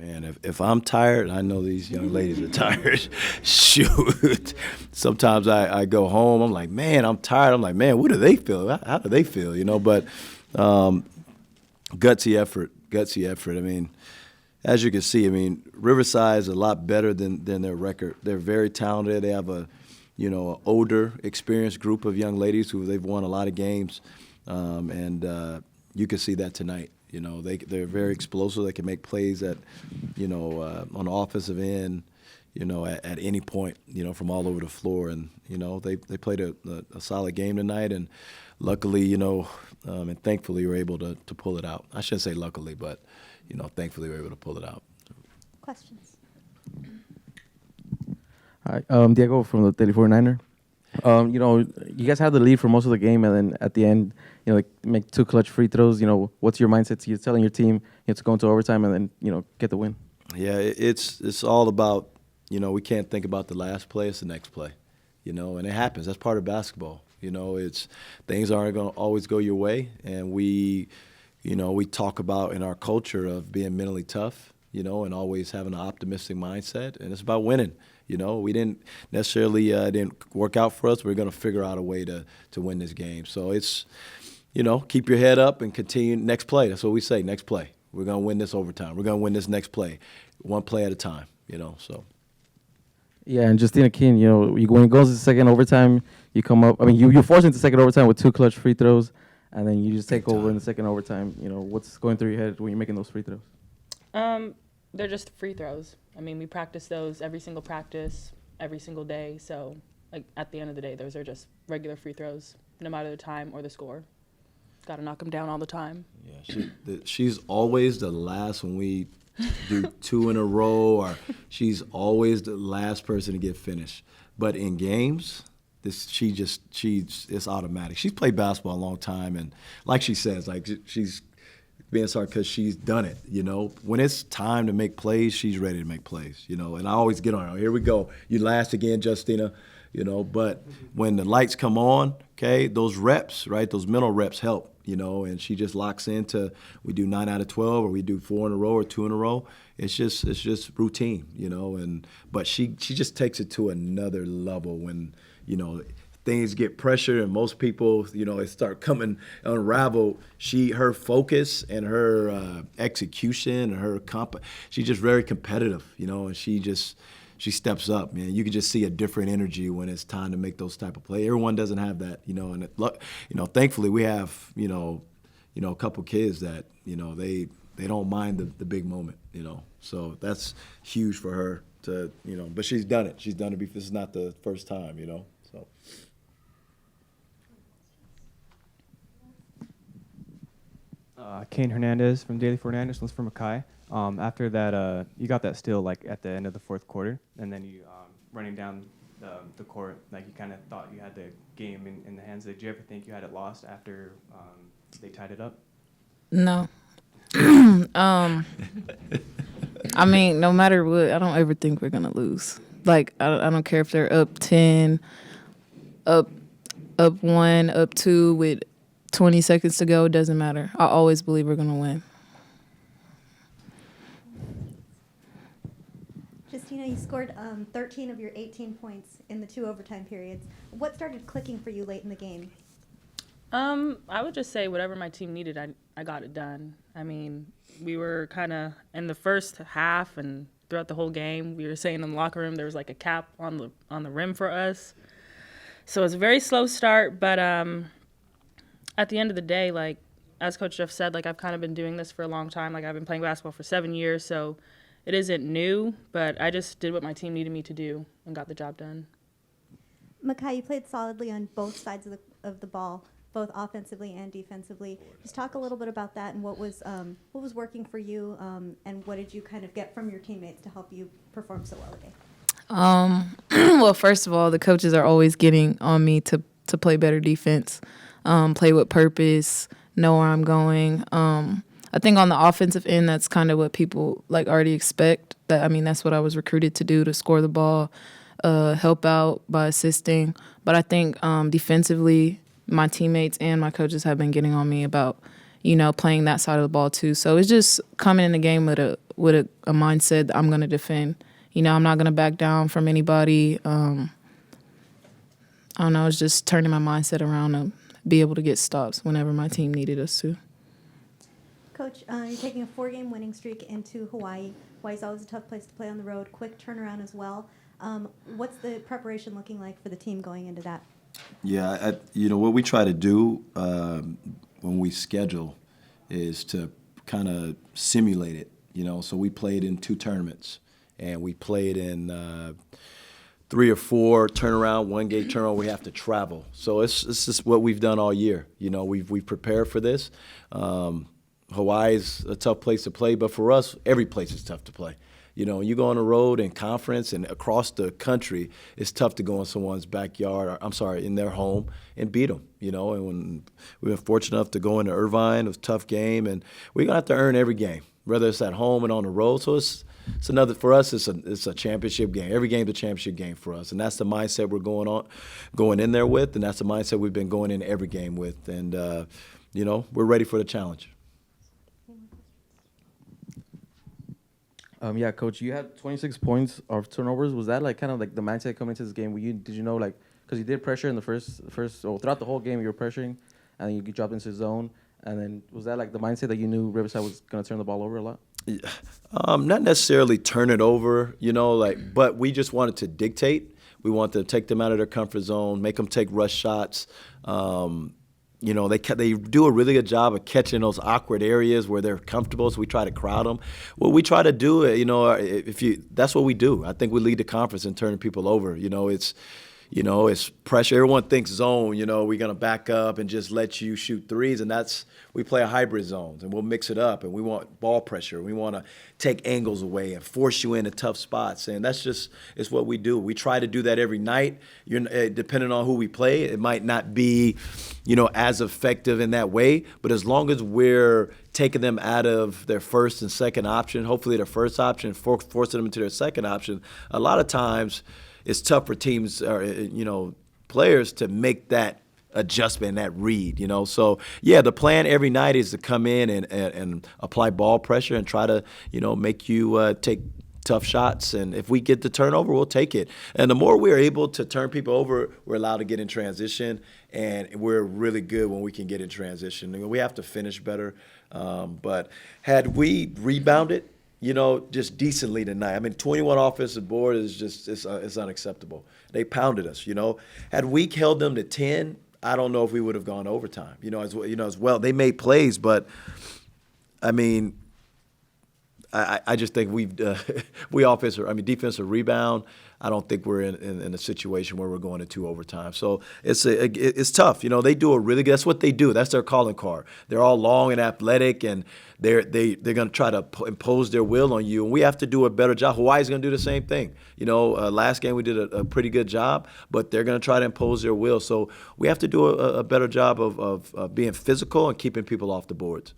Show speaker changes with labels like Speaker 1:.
Speaker 1: man, if I'm tired, I know these young ladies are tired. Shoot. Sometimes I go home, I'm like, man, I'm tired. I'm like, man, what do they feel? How do they feel? But gutsy effort. I mean, as you can see, I mean, Riverside is a lot better than their record. They're very talented. They have an older, experienced group of young ladies who they've won a lot of games, and you can see that tonight. They're very explosive. They can make plays on the offensive end, at any point, from all over the floor. And, they played a solid game tonight. And luckily, and thankfully, we were able to pull it out. I shouldn't say luckily, but, thankfully, we were able to pull it out.
Speaker 2: Questions?
Speaker 3: Hi, Diego from the 34-9er. You guys had the lead for most of the game, and then at the end, make 2 clutch free throws. What's your mindset? You're telling your team to go into overtime and then, get the win.
Speaker 1: Yeah, it's all about, we can't think about the last play. It's the next play, and it happens. That's part of basketball. It's things aren't going to always go your way, and we talk about in our culture of being mentally tough, and always having an optimistic mindset, and it's about winning. We didn't necessarily didn't work out for us. We're going to figure out a way to win this game. So it's, keep your head up and continue next play. That's what we say, next play. We're going to win this overtime. We're going to win this next play, one play at a time, so.
Speaker 3: Yeah, and Justina King, when it goes to second overtime, you come up. I mean, you're forced into second overtime with 2 clutch free throws, and then you just take over in the second overtime. What's going through your head when you're making those free throws?
Speaker 4: They're just free throws. I mean, we practice those every single practice, every single day. So, at the end of the day, those are just regular free throws, no matter the time or the score. Got to knock them down all the time.
Speaker 1: Yeah, she's always the last when we do 2 in a row, or she's always the last person to get finished. But in games, it's automatic. She's played basketball a long time, and like she says, she's being sorry because she's done it, When it's time to make plays, she's ready to make plays, And I always get on her. Here we go. You last again, Justina, But when the lights come on, okay, those reps, right, those mental reps help, And she just locks into, we do 9 out of 12, or we do 4 in a row or 2 in a row. It's just routine, But she just takes it to another level when, things get pressure and most people, they start coming unravel. Her focus and her execution and her she's just very competitive, and she steps up, man. You can just see a different energy when it's time to make those type of plays. Everyone doesn't have that, and thankfully we have, a couple kids that, they don't mind the big moment, So that's huge for her to, but she's done it. She's done it before. This is not the first time, so.
Speaker 5: Kane Hernandez from Daily 49ers, was from Mackay. After that, you got that steal at the end of the 4th quarter, and then you running down the court, you kind of thought you had the game in the hands. Did you ever think you had it lost after they tied it up?
Speaker 6: No. I mean, no matter what, I don't ever think we're gonna lose. I don't care if they're up 10, up 1, up 2 with 20 seconds to go. It doesn't matter. I always believe we're gonna win.
Speaker 2: Justina, you scored 13 of your 18 points in the 2 overtime periods. What started clicking for you late in the game?
Speaker 4: I would just say whatever my team needed, I got it done. I mean, we were kind of in the first half and throughout the whole game, we were saying in the locker room there was a cap on the rim for us. So it was a very slow start, but at the end of the day, as Coach Jeff said, I've kind of been doing this for a long time. I've been playing basketball for 7 years, so it isn't new, but I just did what my team needed me to do and got the job done.
Speaker 2: Mackay, you played solidly on both sides of the ball, both offensively and defensively. Just talk a little bit about that and what was working for you, and what did you kind of get from your teammates to help you perform so well today?
Speaker 6: Well, first of all, the coaches are always getting on me to play better defense, play with purpose, know where I'm going. I think on the offensive end, that's kind of what people already expect. That's what I was recruited to do, to score the ball, help out by assisting. But I think defensively, my teammates and my coaches have been getting on me about, playing that side of the ball too. So it's just coming in the game with a mindset that I'm going to defend. I'm not going to back down from anybody. I don't know. It's just turning my mindset around to be able to get stops whenever my team needed us to.
Speaker 2: Coach, you're taking a 4-game winning streak into Hawaii. Hawaii's always a tough place to play on the road. Quick turnaround as well. What's the preparation looking like for the team going into that?
Speaker 1: Yeah, what we try to do when we schedule is to kind of simulate it. So we played in 2 tournaments, and we played in 3 or 4 turnaround, 1-game turnaround. We have to travel, so it's just what we've done all year. We've prepared for this. Hawaii's a tough place to play, but for us, every place is tough to play. You go on the road and conference and across the country, it's tough to go in someone's backyard, in their home and beat them, And when we were fortunate enough to go into Irvine, it was a tough game, and we're going to have to earn every game, whether it's at home and on the road. So it's another, for us, it's a championship game. Every game's a championship game for us, and that's the mindset we're going in there with, and that's the mindset we've been going in every game with. And, we're ready for the challenge.
Speaker 3: Yeah, Coach, you had 26 points of turnovers. Was that kind of the mindset coming into this game? Did you know because you did pressure in the first throughout the whole game you were pressuring, and then you dropped into zone, and then was that the mindset that you knew Riverside was going to turn the ball over a lot?
Speaker 1: Yeah. Not necessarily turn it over, but we just wanted to dictate. We wanted to take them out of their comfort zone, make them take rush shots. They do a really good job of catching those awkward areas where they're comfortable, so we try to crowd them. What we try to do, that's what we do. I think we lead the conference in turning people over. It's pressure. Everyone thinks zone, we're going to back up and just let you shoot threes, and we play a hybrid zones, and we'll mix it up, and we want ball pressure. We want to take angles away and force you into tough spots, and it's what we do. We try to do that every night. Depending on who we play, it might not be, as effective in that way, but as long as we're taking them out of their first and second option, hopefully their first option, forcing them into their second option, a lot of times it's tough for teams or players to make that adjustment, that read. So yeah, the plan every night is to come in and apply ball pressure and try to make you take tough shots, and if we get the turnover, we'll take it. And the more we're able to turn people over, we're allowed to get in transition, and we're really good when we can get in transition. We have to finish better, but had we rebounded just decently tonight. 21 offensive board is it's unacceptable. They pounded us, Had we held them to 10, I don't know if we would have gone overtime, as well. They made plays, but, I just think defensive rebound. I don't think we're in a situation where we're going to 2 overtime. So it's tough. They do a really good. That's what they do. That's their calling card. They're all long and athletic, and they're going to try to impose their will on you. And we have to do a better job. Hawaii's going to do the same thing. Last game we did a pretty good job, but they're going to try to impose their will. So we have to do a better job of being physical and keeping people off the boards.